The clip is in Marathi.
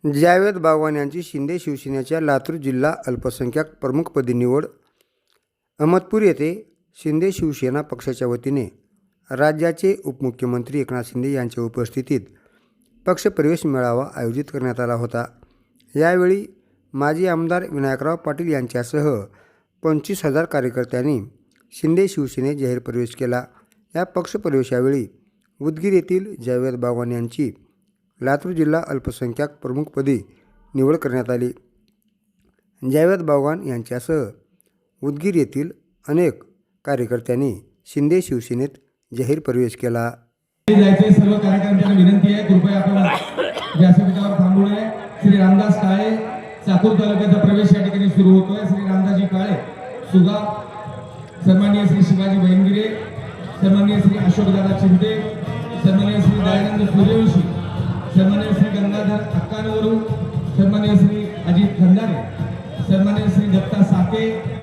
जावेद बागवान यांची शिंदे शिवसेनेच्या लातूर जिल्हा अल्पसंख्याक प्रमुखपदी निवड. अहमदपूर येथे शिंदे शिवसेना पक्षाच्या वतीने राज्याचे उपमुख्यमंत्री एकनाथ शिंदे यांच्या उपस्थितीत पक्षप्रवेश मेळावा आयोजित करण्यात आला होता. यावेळी माजी आमदार विनायकराव पाटील यांच्यासह 25,000 कार्यकर्त्यांनी शिंदे शिवसेनेत जाहीर प्रवेश केला. या पक्षप्रवेशावेळी उदगीर येथील जावेद बागवान यांची लातूर जिल्हा अल्पसंख्याक प्रमुखपदी निवड करण्यात आली. जावेद बागवान यांच्यासह उदगीर येथील अनेक कार्यकर्त्यांनी शिंदे शिवसेनेत जाहीर प्रवेश केला. सर्व कार्यकर्त्यांना विनंती आहे, कृपया आपण व्यासपीठावर थांबू नये. श्री रामदास काळे चाकूर तालुक्याचा प्रवेश या ठिकाणी सुरू होतोय. श्री रामदासजी काळे सुगा, सन्माननीय श्री शिवाजी बैनगिरे, सन्माननीय श्री अशोकदादा चिंते, सन्माननीय श्री दयानंद सूर्यवंशी, सन्माननीय श्री गंगाधर अक्कानवरू, सन्माननीय श्री अजित खंदारे, सन्माननीय श्री दत्ता साके.